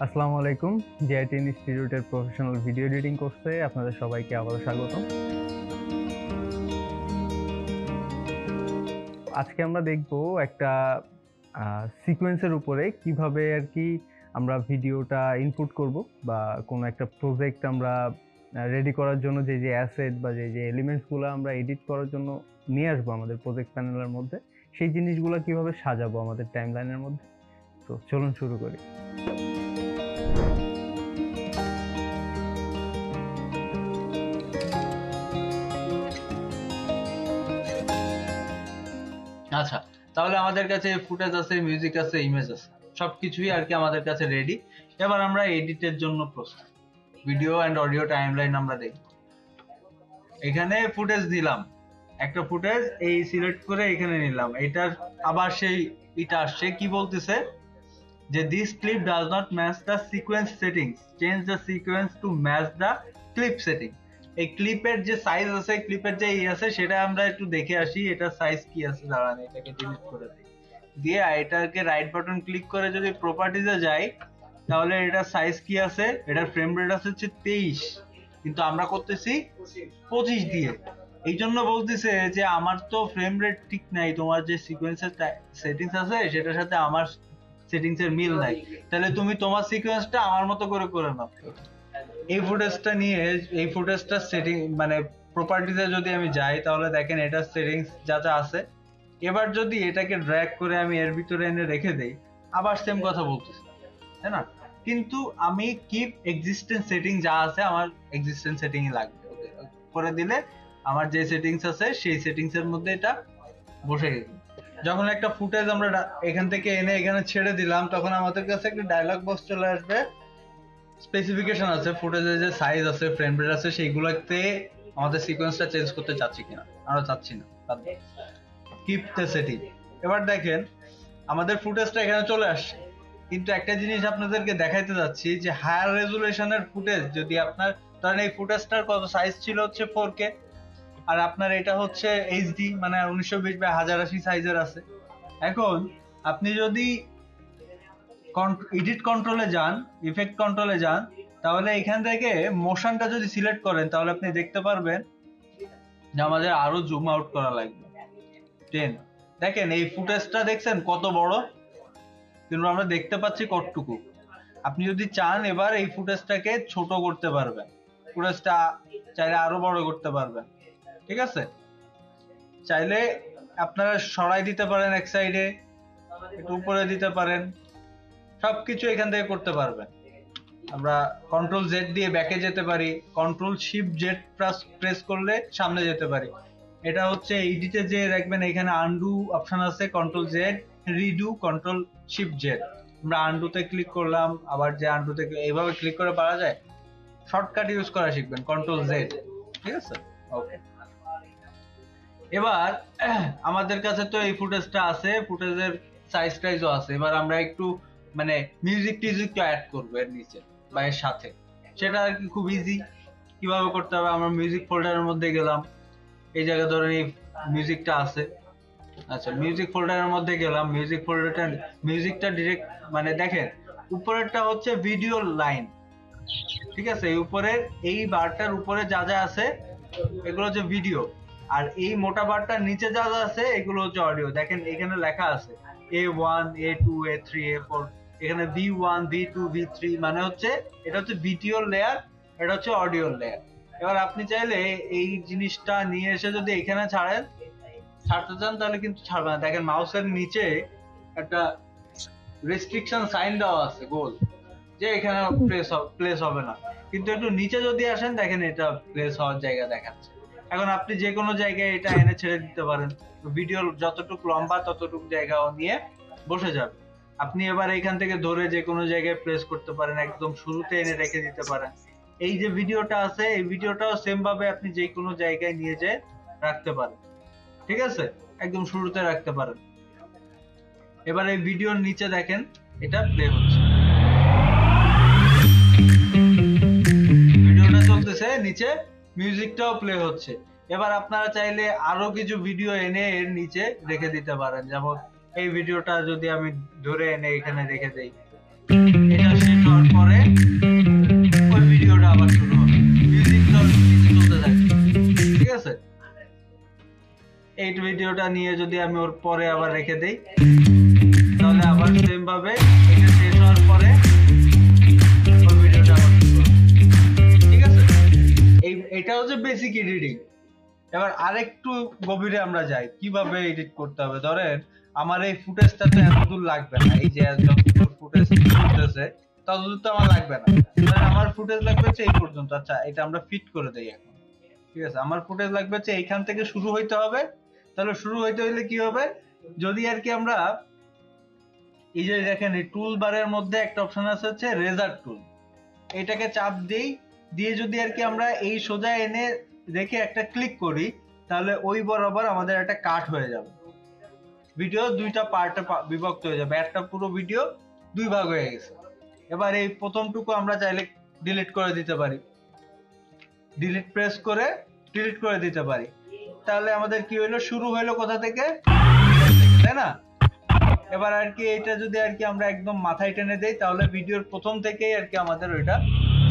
আসসালামু আলাইকুম। জিটিনস্টিটিউটের professional video editing কোর্সে আপনাদের সবাইকে আবারও স্বাগতম। আজকে আমরা দেখব একটা সিকোয়েন্সের উপরে কিভাবে আর কি আমরা ভিডিওটা ইনপুট করব বা কোনো একটা প্রজেক্ট আমরা রেডি করার জন্য যে অ্যাসেট বা যে এলিমেন্টসগুলো আমরা এডিট করার জন্য নিয়ে আসবো আমাদের প্রজেক্ট প্যানেলের মধ্যে, সেই জিনিসগুলো কিভাবে সাজাবো আমাদের টাইমলাইনের মধ্যে। তো চলুন শুরু করি। আচ্ছা, তাহলে আমাদের কাছে ফুটেজ আছে, মিউজিক আছে, ইমেজ আছে, সবকিছুই আর কি আমাদের কাছে রেডি। এবার আমরা এডিটের জন্য প্রস্তুত। ভিডিও এন্ড অডিও টাইমলাইন আমরা দেখব। এখানে ফুটেজ দিলাম, একটা ফুটেজ এই সিলেক্ট করে এখানে নিলাম। এটার আবার এটা আসছে কি বলতেছে যে this clip does not match the sequence settings, change the sequence to match the clip setting. এই ক্লিপের যে সাইজ আছে, ক্লিপের যে আছে, সেটা আমরা একটু দেখে আসি এটা সাইজ কি আছে। দাঁড়ান, এটাকে ডিলিট করে দিই। দিয়ে এটাকে রাইট বাটন ক্লিক করে যদি প্রপার্টিজে যাই, তাহলে এটা সাইজ কি আছে, এটার ফ্রেম রেট আছে হচ্ছে 23, কিন্তু আমরা করতেছি 25 দিয়ে। এই জন্য বলতেছে যে আমার তো ফ্রেম রেট ঠিক নাই, তোমার যে সিকোয়েন্সের সেটিংস আছে সেটার সাথে আমার সেটিংস এর মিল নাই, তাহলে তুমি তোমার সিকোয়েন্সটা আমার মতো করে করে নাও। এই ফুটেজটা নিয়ে এই ফুটেজটা সেটিং মানে প্রপার্টিতে যদি আমি যাই, তাহলে দেখেন এটা সেটিংস যা যা আছে। এবার যদি এটাকে ড্র্যাগ করে আমি এর ভিতরে এনে রেখে দেই, আবার সেম কথা বলতেছি, তাই না? কিন্তু আমি কিপ এক্সিস্টেন্ট সেটিং যা আছে, আমার এক্সিস্টেন্ট সেটিং ই লাগবে। করে দিলে আমার যে সেটিংস আছে সেই সেটিংস এর মধ্যে এটা বসে গেছে। যখন একটা ফুটেজ আমরা এখান থেকে এনে এখানে ছেড়ে দিলাম, তখন আমাদের কাছে একটা ডায়লগ বক্স চলে আসবে। স্পেসিফিকেশন আছে, ফুটেজের যে সাইজ আছে, ফ্রেম রেট আছে, সেইগুলোতে আমাদের সিকোয়েন্সটা চেঞ্জ করতে চাচ্ছি কিনা, আমরা চাচ্ছি না, কিপ দ্য সেটিং। এবার দেখেন আমাদের ফুটেজটা এখানে চলে আসছে, কিন্তু একটা জিনিস আপনাদেরকে দেখাইতে যাচ্ছি যে হায়ার রেজুলেশনের ফুটেজ যদি আপনার ধরেন এই ফুটেজটার কত সাইজ ছিল হচ্ছে 4K, আর আপনার এটা হচ্ছে এইচডি মানে 1920x1080 সাইজের আছে। এখন আপনি যদি এডিট কন্ট্রোলে যান, ইফেক্ট কন্ট্রোলে যান, তাহলে এখান থেকে মোশনটা যদি সিলেক্ট করেন, তাহলে আপনি দেখতে পারবেন যে আমাদের আরো জুম আউট করা লাগবে 10। দেখেন এই ফুটেজটা দেখছেন কত বড়, কিন্তু আমরা দেখতে পাচ্ছি কতটুকু। আপনি যদি চান এবার এই ফুটেজটাকে ছোট করতে পারবেন, ফুটেজটা চাইলে আরো বড় করতে পারবেন, ঠিক আছে? চাইলে আপনারা সরাই দিতে পারেন, এক সাইডে একটু উপরে দিতে পারেন, সবকিছু এখান থেকে করতে পারবেন। আমরা কন্ট্রোল জেড দিয়ে ব্যাকে যেতে পারি, কন্ট্রোল শিফট জেড প্রেস করলে সামনে যেতে পারি। এটা হচ্ছে এডিটে যে দেখবেন এখানে আনডু অপশন আছে, control Z, redo, control shift Z. আমরা আনডুতে ক্লিক করলাম, আবার যে আনডুতে এইভাবে ক্লিক করে পারা যায়। শর্টকাট ইউজ করা শিখবেন, কন্ট্রোল জেড, ঠিক আছে? ওকে, এবার আমাদের কাছে তো এই ফুটেজটা আছে, ফুটেজের সাইজ টাইজও আছে। এবার আমরা একটু মানে মিউজিক টিউজিক অ্যাড করবো এর নিচে বা এর সাথে, সেটা আর কি খুব ইজি। কিভাবে করতে হবে, আমরা মিউজিক ফোল্ডারের মধ্যে গেলাম, এই জায়গায় ধরেন এই মিউজিকটা আছে। আচ্ছা, মিউজিক ফোল্ডারের মধ্যে গেলাম, মিউজিকটা ডিরেক্ট মানে দেখেন উপরেরটা হচ্ছে ভিডিও লাইন, ঠিক আছে? এই উপরের এই বারটার উপরে যা যা আছে এগুলো হচ্ছে ভিডিও, আর এই মোটা বারটার নিচে যা যা আছে এগুলো হচ্ছে অডিও। দেখেন এখানে লেখা আছে A1 A2 A3 A4, এখানে V1 V2 V3, মানে হচ্ছে এটা হচ্ছে ভিডিও লেয়ার, এটা হচ্ছে অডিও লেয়ার। এবার আপনি চাইলে এই জিনিসটা নিয়ে এসে যদি এখানে ছাড়তে চান, তাহলে কিন্তু ছাড়বে না। দেখেন মাউসের নিচে একটা রেস্ট্রিকশন সাইন দেওয়া আছে গোল, যে এখানে প্লেস হবে না, কিন্তু একটু নিচে যদি আসেন দেখেন এটা প্লেস হওয়ার জায়গা দেখাচ্ছে। এখন আপনি যে কোনো জায়গায় এটা এনে ছেড়ে দিতে পারেন, ভিডিওর যতটুকু লম্বা ততটুকু জায়গা নিয়ে বসে যাবে। আপনি এবার এখান থেকে ধরে যে কোনো জায়গায় প্লেস করতে পারেন, একদম শুরুতে এনে রেখে দিতে পারেন। এই যে ভিডিওটা আছে, এই ভিডিওটাও সেম ভাবে আপনি যে কোনো জায়গায় নিয়ে যেয়ে রাখতে পারেন, ঠিক আছে? একদম শুরুতে রাখতে পারেন। এবার এই ভিডিওর নিচে দেখেন এটা প্লে হচ্ছে, ভিডিওটা চলতেছে, নিচে মিউজিকটাও প্লে হচ্ছে। এবার আপনারা চাইলে আরো কিছু ভিডিও এনে এর নিচে রেখে দিতে পারেন, যেমন এই ভিডিওটা যদি আমি ধরে এনে এখানে রেখে দেই, এটা শেষ হওয়ার এই ভিডিওটা নিয়ে যদি আমি ওর পরে আবার রেখে দেই, তাহলে আবার সেম ভাবে এটা শেষ হওয়ার পরে ওর ভিডিওটা আবার শুরু হবে। ঠিক আছে, এটা হচ্ছে বেসিক এডিটিং। এবার আরেকটু গভীরে আমরা যাই, কিভাবে এডিট করতে হবে। ধরেন আমার এই ফুটেজটা তো এতদূর লাগবে না, এই যে যতদূর ফুটেজ ফুটেছে ততদূর তো আমার লাগবে না। ধরেন আমার ফুটেজ লাগবে হচ্ছে এই পর্যন্ত। আচ্ছা, এটা আমরা ফিট করে দেই এখন। ঠিক আছে, আমার ফুটেজ লাগবে হচ্ছে এইখান থেকে শুরু হইতে হবে। তাহলে শুরু হইতে হইলে কি হবে, যদি আর কি আমরা এই যে দেখেন এই টুল বারের মধ্যে একটা অপশন আছে হচ্ছে রেজার টুল, এটাকে চাপ দিই, দিয়ে যদি আর কি আমরা এই সোজা এনে রেখে একটা ক্লিক করি, তাহলে ওই বরাবর আমাদের একটা কাট হয়ে যাবে। ভিডিও দুইটা পার্টে বিভক্ত হয়ে যাবে, একটা পুরো ভিডিও দুই ভাগ হয়ে গেছে। এবার এই প্রথমটুকু আমরা চাইলে ডিলিট করে দিতে পারি, ডিলিট প্রেস করে ডিলিট করে দিতে পারি। তাহলে আমাদের কি হইলো, শুরু হইলো কোথা থেকে, তাই না? এবার আর কি এটা যদি আর কি আমরা একদম মাথায় টেনে দেই, তাহলে ভিডিওর প্রথম থেকেই আর কি আমাদের ওইটা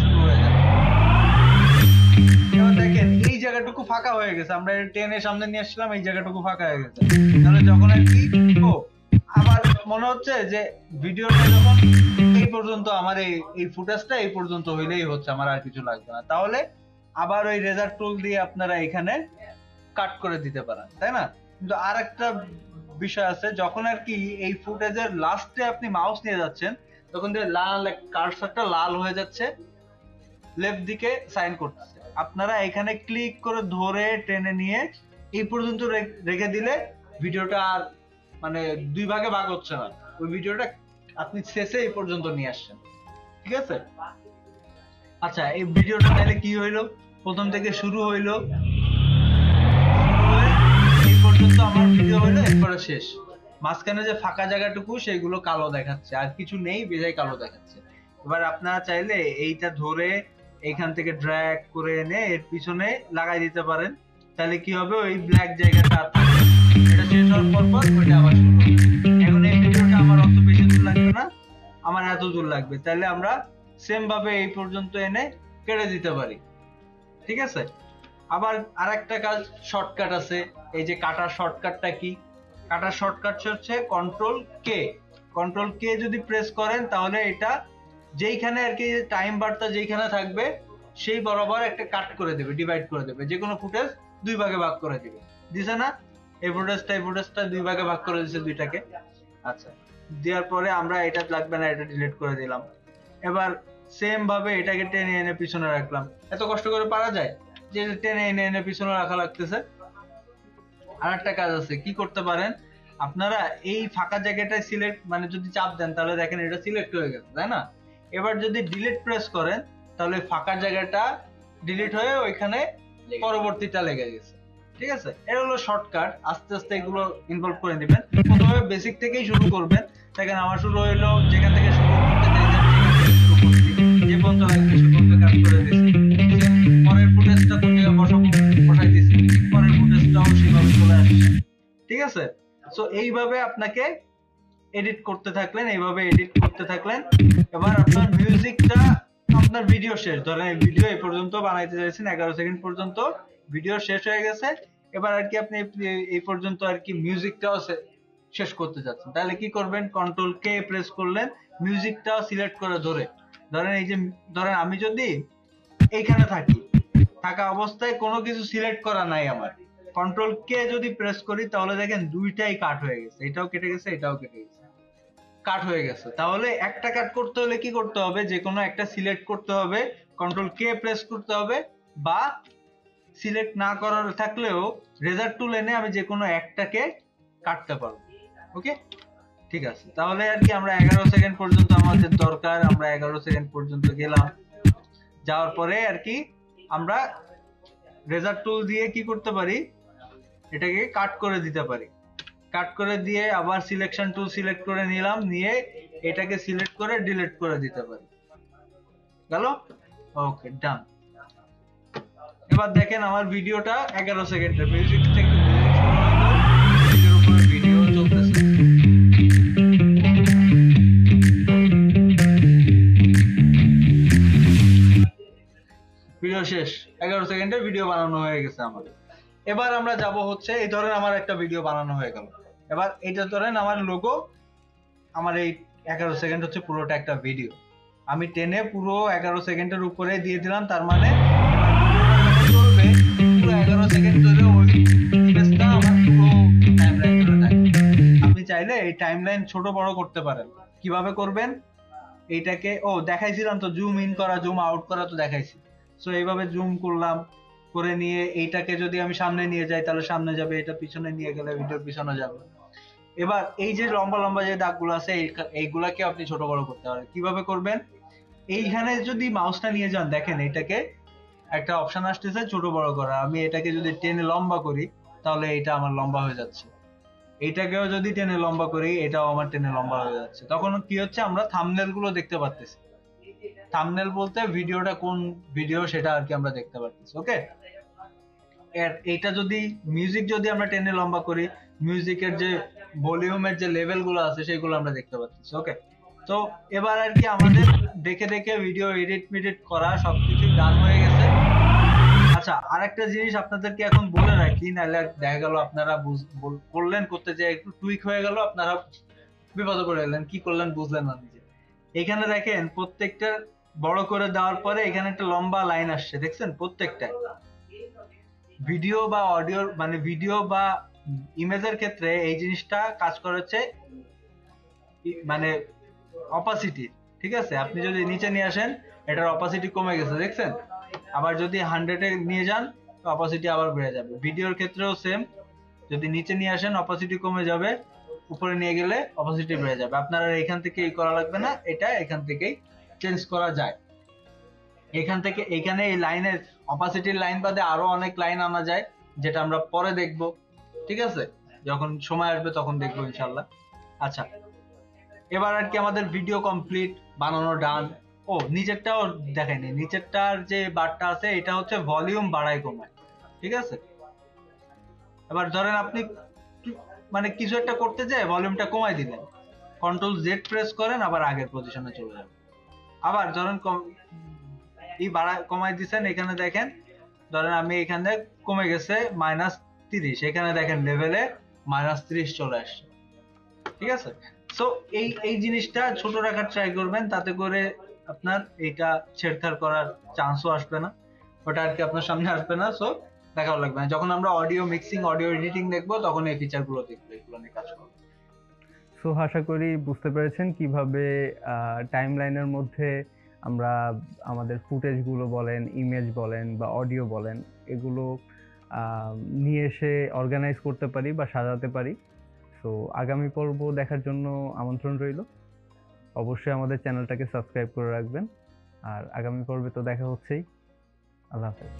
শুরু হয়ে যাবে। এবার দেখেন এই জায়গাটুকু ফাঁকা হয়ে গেছে, আমরা টেনে সামনে নিয়ে আসলাম, এই জায়গাটুকু ফাঁকা হয়ে গেছে। তাহলে যখন আর কি আমার মনে হচ্ছে যে ভিডিওটা যখন এই পর্যন্ত, আমার এই ফুটেজটা এই পর্যন্ত হইলেই হচ্ছে, আমার আর কিছু লাগবে না, তাহলে আবার ওই রেজার টুল দিয়ে আপনারা এখানে কাট করে দিতে পারেন, তাই না? কিন্তু আর একটা বিষয় আছে, যখন আর কি এই ফুটেজের লাস্টে আপনি মাউস নিয়ে যাচ্ছেন, তখন লাল কার্সারটা লাল হয়ে যাচ্ছে, লেফট দিকে সাইন করতেছে। আপনারা এখানে ক্লিক করে ধরে টেনে নিয়ে এই পর্যন্ত রেখে দিলে ভিডিওটা আর মানে দুই ভাগে ভাগ হচ্ছে না, ওই ভিডিওটা আপনি শেষে এই পর্যন্ত নিয়ে আসছেন। ঠিক আছে, আচ্ছা এই ভিডিওটা তাহলে কি হইলো, প্রথম থেকে শুরু হইলো, এই পর্যন্ত আমার ভিডিও হইলো, এরপরে শেষ। মাঝখানে যে ফাঁকা জায়গাটুকু সেগুলো কালো দেখাচ্ছে, আর কিছু নেই, বেজায় কালো দেখাচ্ছে। এবার আপনারা চাইলে এইটা ধরে এইখান থেকে ড্র্যাগ করে এনে এর পিছনে লাগাই দিতে পারেন, তাহলে কি হবে, ওই ব্ল্যাক জায়গাটা আর থাকবে না। এটা শেষ হওয়ার পর ওইটা আবার শুরু হবে। এখন এই ভিডিওটা আমার অত বেশি দূর লাগবে না, আমার এত দূর লাগবে, তাহলে আমরা সেম ভাবে এই পর্যন্ত এনে কেটে দিতে পারি। ঠিক আছে, আবার আরেকটা কাজ শর্টকাট আছে। এই যে কাটার শর্টকাটটা কি, কাটার শর্টকাট হচ্ছে কন্ট্রোল কে যদি প্রেস করেন, তাহলে এটা যেইখানে আর কি টাইম বারটা যেইখানে থাকবে সেই বরাবর একটা কাট করে দেবে, ডিভাইড করে দেবে, যে কোনো ফুটেজ দুই ভাগে ভাগ করে দিবে। দিছে না, এই ফুটেজটা দুই ভাগে ভাগ করে দিছে দুইটাকে। আচ্ছা, দেওয়ার পরে আমরা এটা লাগবে না, এটা ডিলিট করে দিলাম। এবার সেম ভাবে এটাকে টেনে এনে পিছনে রাখলাম। এত কষ্ট করে পারা যায় যে টেনে এনে এনে পিছনে রাখা লাগতেছে। আর একটা কাজ আছে, কি করতে পারেন আপনারা, এই ফাঁকা জায়গাটায় সিলেক্ট মানে যদি চাপ দেন, তাহলে দেখেন এটা সিলেক্ট হয়ে গেছে, তাই না? এবার যদি ডিলিট প্রেস করেন, তাহলে ফাঁকা জায়গাটা ডিলিট হয়ে ওইখানে পরবর্তীটা লেগে গেছে। ঠিক আছে, এটা হলো শর্টকাট। আস্তে আস্তে এগুলো ইনভলভ করে দিবেন। প্রথমে বেসিক থেকেই শুরু করবেন। দেখেন আমার শুরু হইলো যেখান থেকে শুরু করতে চাইছেন সেখান থেকে শুরু করছি, যে পর্যন্ত লাগবে সে পর্যন্ত কাট করে দিচ্ছি। পরের ফুটেজটা কোন জায়গায় বসাই দিচ্ছি, পরের ফুটেজটাও সেভাবে চলে আসছে। ঠিক আছে, সো এইভাবে আপনাকে এডিট করতে থাকলেন, এইভাবে এডিট করতে থাকলেন। এবার আপনার মিউজিকটা, আপনার ভিডিও শেষ, ধরেন ভিডিও এই পর্যন্ত বানাইতে চাইছেন 11 সেকেন্ড পর্যন্ত, ভিডিও শেষ হয়ে গেছে। এবার আর কি আপনি এই পর্যন্ত আর কি মিউজিকটাও শেষ করতে যাচ্ছেন, তাহলে কি করবেন, কন্ট্রোল কে প্রেস করলেন, মিউজিকটাও সিলেক্ট করে ধরেন এই যে ধরেন আমি যদি এইখানে থাকা অবস্থায় কোনো কিছু সিলেক্ট করা নাই আমার, কন্ট্রোল কে যদি প্রেস করি, তাহলে দেখেন দুইটাই কাট হয়ে গেছে, এটাও কেটে গেছে, এটাও কেটে গেছে, কাট হয়ে গেছে। তাহলে একটা কাট করতে হলে কি করতে হবে, যে কোনো একটা সিলেক্ট করতে হবে, কন্ট্রোল কে প্রেস করতে হবে, বা সিলেক্ট না করার থাকলেও রেজার টুল এনে আমি যে কোনো একটাকে কাটতে পারবো। ওকে, ঠিক আছে, তাহলে আর কি আমরা 11 সেকেন্ড পর্যন্ত আমাদের দরকার, আমরা 11 সেকেন্ড পর্যন্ত গেলাম। যাওয়ার পরে আর কি আমরা রেজার টুল দিয়ে কি করতে পারি, এটাকে কাট করে দিতে পারি। কাট করে দিয়ে আবার সিলেকশন টুল সিলেক্ট করে নিলাম, নিয়ে এটাকে সিলেক্ট করে ডিলিট করে দিতে পারি। গেল, ওকে, ডান। এবার দেখেন আমার ভিডিওটা 11 সেকেন্ডের, মিউজিক থেকে মিউজিক শুরু হলো, মিউজিকের উপরে ভিডিও চলতেছে। ভিডিও শেষ, 11 সেকেন্ডের ভিডিও বানানো হয়ে গেছে আমাদের। এবার আমরা যাব হচ্ছে, এই ধরেন আমার একটা ভিডিও বানানো হয়ে গেল, এবার এটা ধরেন আমার লোগো, আমার এই 11 সেকেন্ড হচ্ছে পুরোটা একটা ভিডিও, আমি টেনে পুরো 11 সেকেন্ডের উপরে দিয়ে দিলাম, তার মানে চলবে পুরো 11 সেকেন্ড ধরে ওই ইমেজটা আমার পুরো টাইমলাইন ধরে থাকবে। আপনি চাইলে এই টাইমলাইন ছোট বড় করতে পারেন। কিভাবে করবেন? এইটাকে দেখাইছিলাম তো, জুম ইন করা জুম আউট করা তো দেখাইছি। সো এইভাবে জুম করলাম, করে নিয়ে এইটাকে যদি আমি সামনে নিয়ে যাই তাহলে সামনে যাবে, এটা পিছনে নিয়ে গেলে ভিডিওর পিছনে যাবে। এবার এই যে লম্বা লম্বা যে দাগগুলো আছে এইগুলাকে আপনি ছোট বড় করতে পারেন। কিভাবে করবেন? এইখানে যদি মাউসটা নিয়ে যান, দেখেন এটাকে একটা অপশন আসতেছে ছোট বড় করা, আমি এটাকে যদি টেনে লম্বা করি তাহলে এটা আমার লম্বা হয়ে যাচ্ছে, এইটাকেও যদি টেনে লম্বা করি এটাও আমার টেনে লম্বা হয়ে যাচ্ছে। তখন কি হচ্ছে, আমরা থাম্বনেল গুলো দেখতে পারতেছি। থাম্বনেল বলতে ভিডিওটা কোন ভিডিও সেটা আর কি আমরা দেখতে পারতেছি। ওকে, এইটা যদি মিউজিক যদি আমরা টেনে লম্বা করি, মিউজিকের যে ভলিউমের যে লেভেল গুলো আছে সেগুলো আমরা দেখতে পাচ্ছি। ওকে, তো এবার আর কি আমাদের দেখে দেখে ভিডিও এডিট মিডিট করা সবকিছু ডান হয়ে গেছে। আচ্ছা, আরেকটা জিনিস আপনাদেরকে এখন বলে রাখি, নাহলে দেখা গেল আপনারা করলেন, করতে যে একটু টুইক হয়ে গেল, আপনারা বিপদে পড়ে গেলেন, কি করলেন বুঝলেন না নিজে। এখানে দেখেন প্রত্যেকটা বড় করে দেওয়ার পরে এখানে একটা লম্বা লাইন আসছে, দেখছেন? প্রত্যেকটা ভিডিও বা অডিও, মানে ভিডিও বা ইমেজের ক্ষেত্রে এই জিনিসটা কাজ করেছে মানে অপাসিটি। ঠিক আছে, আপনি যদি নিচে নিয়ে আসেন এটার অপাসিটি কমে গেছে, দেখছেন? আবার যদি 100-এ নিয়ে যান অপাসিটি আবার বেড়ে যাবে। ভিডিওর ক্ষেত্রেও সেম, যদি নিচে নিয়ে আসেন অপাসিটি কমে যাবে, উপরে নিয়ে গেলে অপাসিটি বেড়ে যাবে। আপনারা এখান থেকে এই করা লাগবে না, এটা এখান থেকেই চেঞ্জ করা যায়। এখান থেকে এখানে এই লাইনের অপাসিটির লাইন বাদে আরো অনেক লাইন আনা যায়, যেটা আমরা পরে দেখব। ঠিক আছে, যখন সময় আসবে তখন দেখবো ইনশাল্লাহ। আচ্ছা, এবার আর কি আমাদের ভিডিও কমপ্লিট, বানানো ডান। নিচেরটাও দেখাইনি, নিচেরটার যে বারটা আছে এটা হচ্ছে ভলিউম বাড়ায় কমায়। ঠিক আছে, এবার ধরেন আপনি মানে কিছু একটা করতে যায়, ভলিউমটা কমাই দিলেন, কন্ট্রোল জেড প্রেস করেন, আবার আগের পজিশনে চলে যাবেন। আবার ধরেন কমাই দিচ্ছেন, এখানে দেখেন ধরেন আমি এখানে কমে গেছে -30, এখানে দেখেন লেভেলে -30 চলে আসছে। ঠিক আছে, সো এই জিনিসটা ছোট রাখার ট্রাই করবেন, তাতে করে আপনার এটা ছেড়খাড় করার চান্সও আসবে না, ওটা আর কি আপনার সামনে আসবে না। সো দেখাও লাগবে না, যখন আমরা অডিও মিক্সিং অডিও এডিটিং দেখবো তখন এই ফিচার গুলো দেখবো, এগুলো নিয়ে কাজ করবো। সো আশা করি বুঝতে পেরেছেন কিভাবে টাইমলাইনের মধ্যে আমরা আমাদের ফুটেজগুলো বলেন, ইমেজ বলেন বা অডিও বলেন, এগুলো নিয়ে এসে অর্গানাইজ করতে পারি বা সাজাতে পারি। সো আগামী পর্ব দেখার জন্য আমন্ত্রণ রইল। অবশ্যই আমাদের চ্যানেলটাকে সাবস্ক্রাইব করে রাখবেন। আর আগামী পর্বে তো দেখা হচ্ছেই। আল্লাহ হাফেজ।